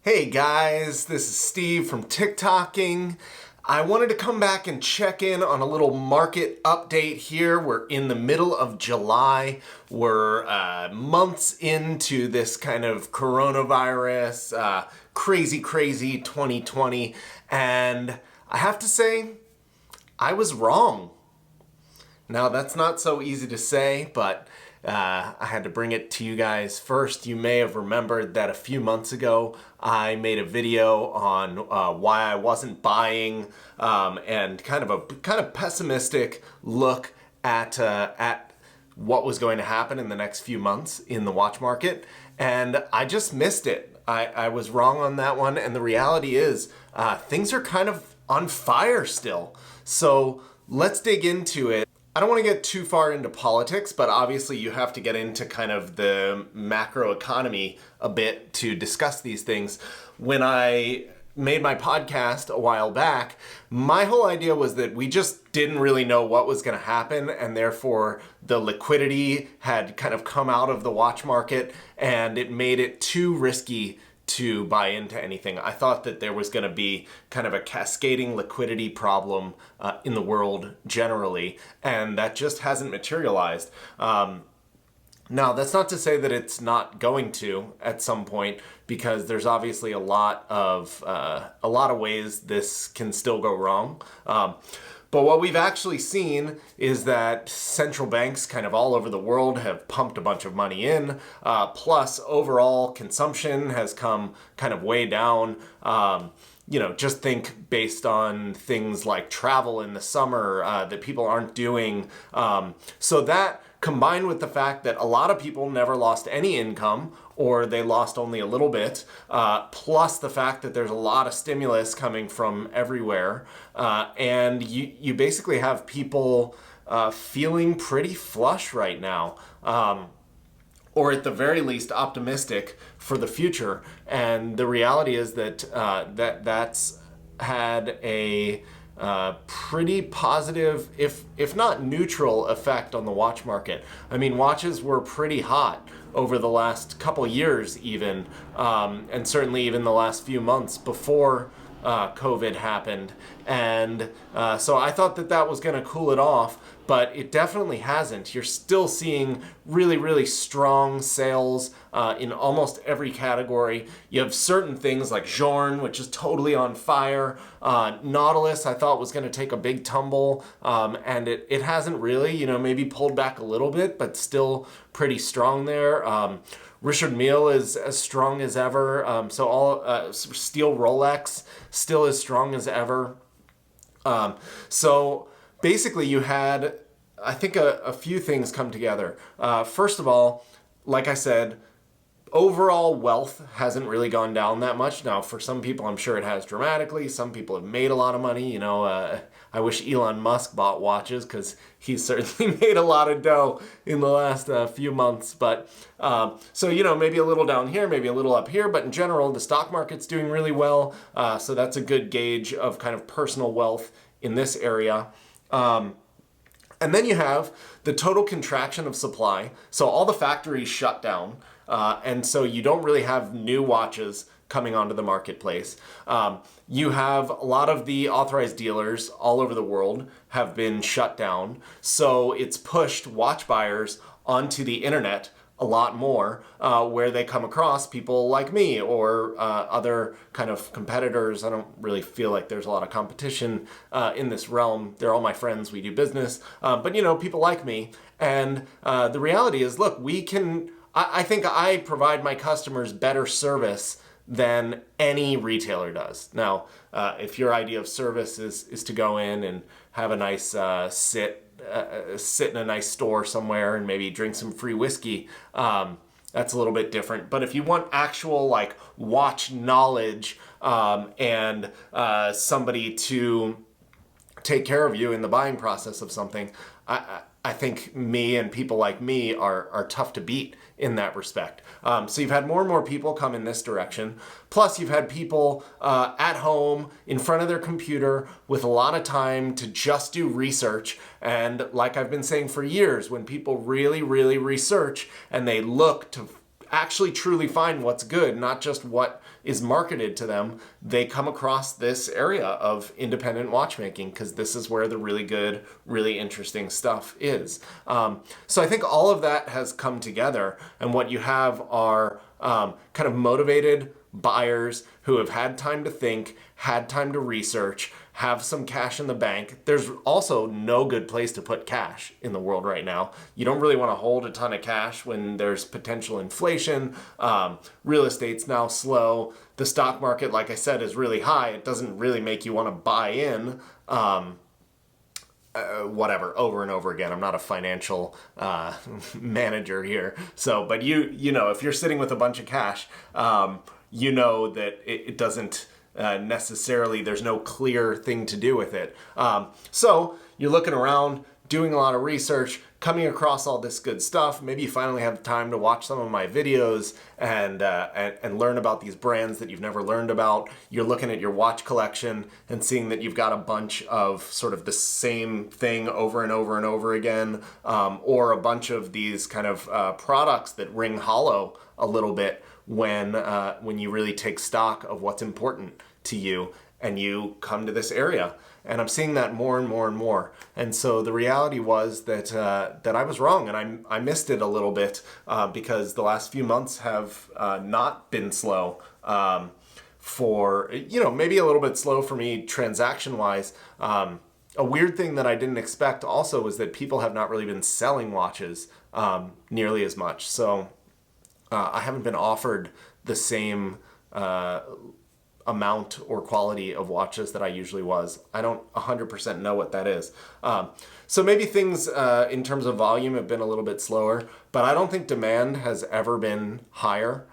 Hey guys, this is Steve from TikToking. I wanted to come back and check in on a little market update here. We're in the middle of July. We're months into this kind of coronavirus, crazy 2020. And I have to say, I was wrong. Now, that's not so easy to say, but I had to bring it to you guys first. You may have remembered that a few months ago, I made a video on why I wasn't buying and kind of pessimistic look at what was going to happen in the next few months in the watch market. And I just missed it. I was wrong on that one. And the reality is things are kind of on fire still. So let's dig into it. I don't want to get too far into politics, but obviously you have to get into kind of the macro economy a bit to discuss these things. When I made my podcast a while back, my whole idea was that we just didn't really know what was going to happen, and therefore the liquidity had kind of come out of the watch market and it made it too risky to buy into anything. I thought that there was going to be kind of a cascading liquidity problem in the world generally, and that just hasn't materialized. Now, that's not to say that it's not going to at some point, because there's obviously a lot of ways this can still go wrong. But what we've actually seen is that central banks kind of all over the world have pumped a bunch of money in, plus overall consumption has come kind of way down. Just think based on things like travel in the summer that people aren't doing. So that combined with the fact that a lot of people never lost any income, or they lost only a little bit, plus the fact that there's a lot of stimulus coming from everywhere, and you basically have people feeling pretty flush right now, or at the very least optimistic for the future. And the reality is that that's had a pretty positive, if not neutral, effect on the watch market. I mean, watches were pretty hot over the last couple years even, and certainly even the last few months before COVID happened. And so I thought that was going to cool it off, but it definitely hasn't. You're still seeing really strong sales in almost every category. You have certain things like Journe, which is totally on fire. Nautilus, I thought was going to take a big tumble, and it hasn't really, maybe pulled back a little bit, but still pretty strong there. Richard Mille is as strong as ever. So all Steel Rolex still as strong as ever. So basically you had, I think, a few things come together. First of all, like I said, overall wealth hasn't really gone down that much. Now, for some people, I'm sure it has dramatically. Some people have made a lot of money. I wish Elon Musk bought watches, because he's certainly made a lot of dough in the last few months. But so, maybe a little down here, maybe a little up here. But in general, the stock market's doing really well. So that's a good gauge of kind of personal wealth in this area. And then you have the total contraction of supply. So all the factories shut down. And so you don't really have new watches coming onto the marketplace. You have a lot of the authorized dealers all over the world have been shut down. So it's pushed watch buyers onto the internet a lot more, where they come across people like me or other kind of competitors. I don't really feel like there's a lot of competition in this realm. They're all my friends. We do business. But, people like me. And the reality is, look, I think I provide my customers better service than any retailer does. Now, if your idea of service is to go in and have a nice sit in a nice store somewhere and maybe drink some free whiskey, that's a little bit different. But if you want actual watch knowledge and somebody to take care of you in the buying process of something, I think me and people like me are tough to beat in that respect. So you've had more and more people come in this direction. Plus you've had people at home in front of their computer with a lot of time to just do research. And like I've been saying for years, when people really research and they look to actually truly find what's good, not just what is marketed to them, they come across this area of independent watchmaking because this is where the really good, really interesting stuff is. So I think all of that has come together, and what you have are kind of motivated buyers who have had time to think, had time to research, have some cash in the bank. There's also no good place to put cash in the world right now. You don't really want to hold a ton of cash when there's potential inflation. Real estate's now slow. The stock market, like I said, is really high. It doesn't really make you want to buy in. Whatever, over and over again. I'm not a financial manager here. So, but you know, if you're sitting with a bunch of cash, you know that it doesn't necessarily, there's no clear thing to do with it. So you're looking around, doing a lot of research, coming across all this good stuff. Maybe you finally have time to watch some of my videos and learn about these brands that you've never learned about. You're looking at your watch collection and seeing that you've got a bunch of sort of the same thing over and over and over again, or a bunch of these kind of products that ring hollow a little bit when you really take stock of what's important to you and you come to this area. And I'm seeing that more and more and more. And so the reality was that I was wrong, and I missed it a little bit because the last few months have not been slow for, maybe a little bit slow for me transaction-wise. A weird thing that I didn't expect also was that people have not really been selling watches nearly as much. So I haven't been offered the same amount or quality of watches that I usually was. I don't 100% know what that is. So maybe things in terms of volume have been a little bit slower, but I don't think demand has ever been higher,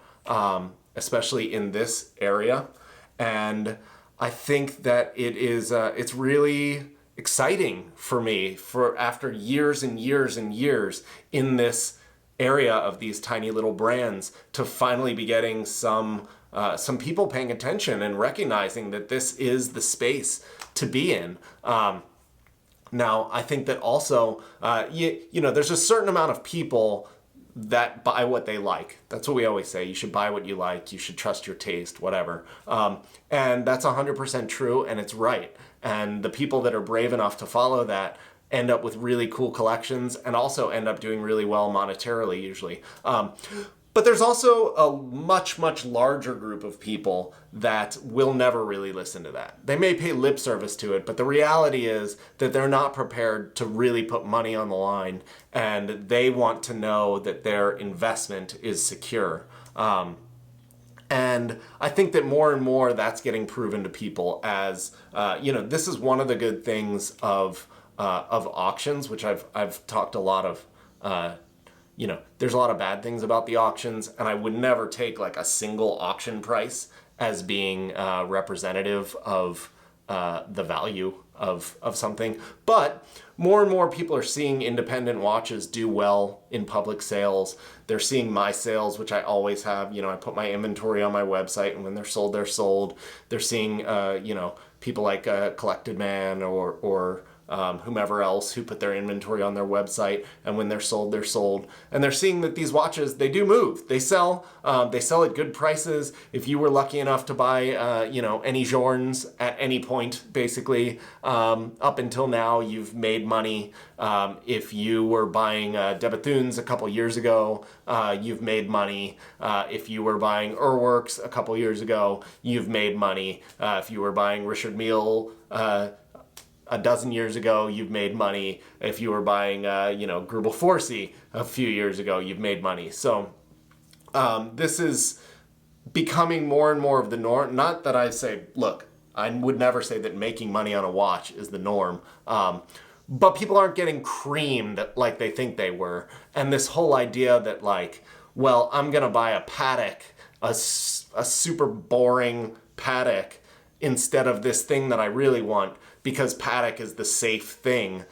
especially in this area. And I think that it's really exciting for me for after years and years and years in this area of these tiny little brands to finally be getting some people paying attention and recognizing that this is the space to be in. Now, I think that also, there's a certain amount of people that buy what they like. That's what we always say. You should buy what you like. You should trust your taste, whatever. And that's 100% true, and it's right. And the people that are brave enough to follow that end up with really cool collections and also end up doing really well monetarily usually. But there's also a much, much larger group of people that will never really listen to that. They may pay lip service to it, but the reality is that they're not prepared to really put money on the line, and they want to know that their investment is secure. And I think that more and more that's getting proven to people as, this is one of the good things of auctions, which I've talked a lot of, there's a lot of bad things about the auctions, and I would never take like a single auction price as being representative of the value of something. But more and more people are seeing independent watches do well in public sales. They're seeing my sales, which I always have. I put my inventory on my website, and when they're sold, they're sold. They're seeing, people like Collected Man or whomever else who put their inventory on their website, and when they're sold, they're sold. And they're seeing that these watches, they do move. They sell at good prices. If you were lucky enough to buy, any Journes at any point, basically, up until now, you've made money. If you were buying De Bethunes a couple years ago, you've made money. If you were buying Urwerks a couple years ago, you've made money. If you were buying Richard Mille, a dozen years ago, you've made money. If you were buying, Greubel Forsey a few years ago, you've made money. So this is becoming more and more of the norm. Not that I say, look, I would never say that making money on a watch is the norm. But people aren't getting creamed like they think they were. And this whole idea that I'm going to buy a Patek, a super boring Patek, instead of this thing that I really want, because Patek is the safe thing,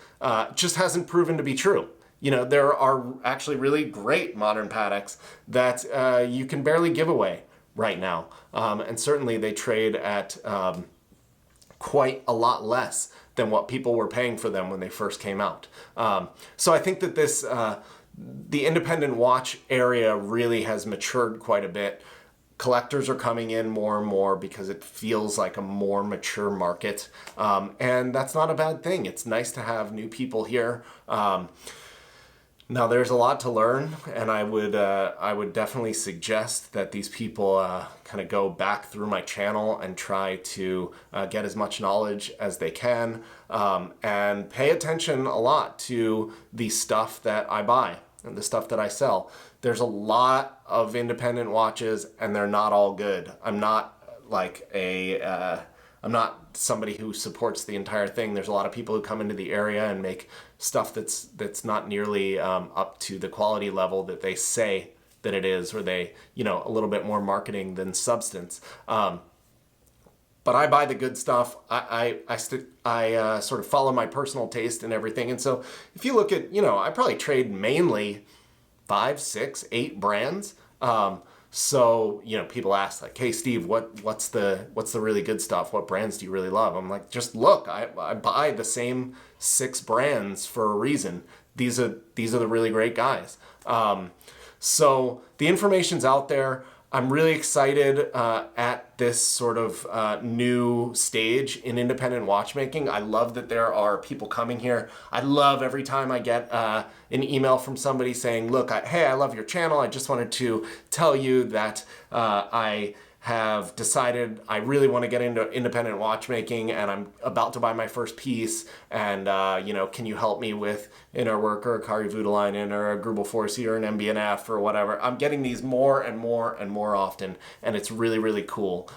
just hasn't proven to be true. There are actually really great modern Pateks that you can barely give away right now. And certainly they trade at quite a lot less than what people were paying for them when they first came out. So I think that the independent watch area really has matured quite a bit. Collectors are coming in more and more because it feels like a more mature market. And that's not a bad thing. It's nice to have new people here. Now there's a lot to learn, and I would definitely suggest that these people kind of go back through my channel and try to get as much knowledge as they can, and pay attention a lot to the stuff that I buy and the stuff that I sell. There's a lot of independent watches, and they're not all good. I'm not I'm not somebody who supports the entire thing. There's a lot of people who come into the area and make stuff that's not nearly up to the quality level that they say that it is, or they, a little bit more marketing than substance. But I buy the good stuff. I sort of follow my personal taste and everything. And so if you look at, I probably trade mainly 5, 6, 8 brands. So, people ask like, hey, Steve, what's the really good stuff? What brands do you really love? I'm like, just look, I buy the same 6 brands for a reason. These are the really great guys. So the information's out there. I'm really excited at this sort of new stage in independent watchmaking. I love that there are people coming here. I love every time I get an email from somebody saying, look, hey, I love your channel. I just wanted to tell you that I have decided I really want to get into independent watchmaking, and I'm about to buy my first piece, and can you help me with an Urwerk or a Kari Voutilainen or a Grubel Forsey or an MB&F or whatever. I'm getting these more and more and more often, and it's really, really cool.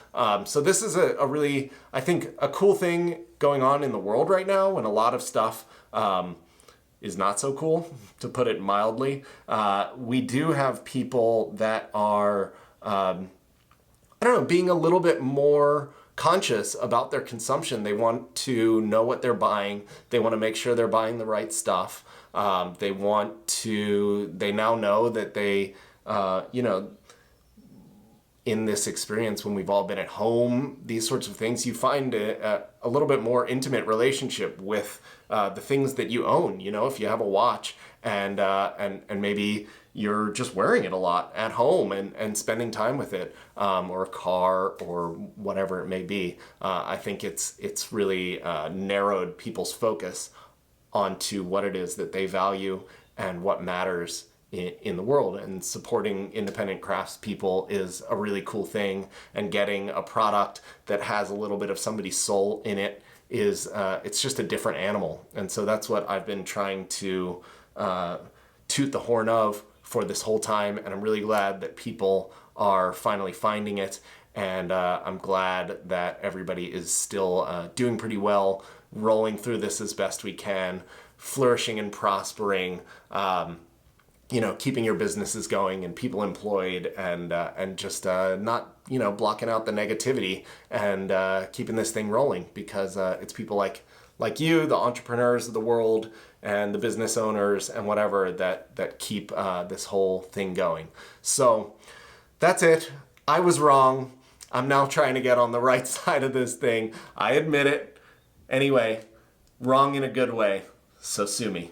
So this is a really, I think, a cool thing going on in the world right now, when a lot of stuff is not so cool, to put it mildly. We do have people that are being a little bit more conscious about their consumption. They want to know what they're buying. They want to make sure they're buying the right stuff. They now know that they, in this experience when we've all been at home, these sorts of things, you find a little bit more intimate relationship with the things that you own. If you have a watch and maybe you're just wearing it a lot at home and spending time with it, or a car or whatever it may be. I think it's really narrowed people's focus onto what it is that they value and what matters in the world. And supporting independent craftspeople is a really cool thing, and getting a product that has a little bit of somebody's soul in it is it's just a different animal. And so that's what I've been trying to toot the horn of for this whole time, and I'm really glad that people are finally finding it, and I'm glad that everybody is still doing pretty well, rolling through this as best we can, flourishing and prospering, keeping your businesses going and people employed, and just not blocking out the negativity, and keeping this thing rolling, because it's people like you, the entrepreneurs of the world, and the business owners and whatever that keep this whole thing going. So that's it. I was wrong. I'm now trying to get on the right side of this thing. I admit it. Anyway, wrong in a good way. So sue me.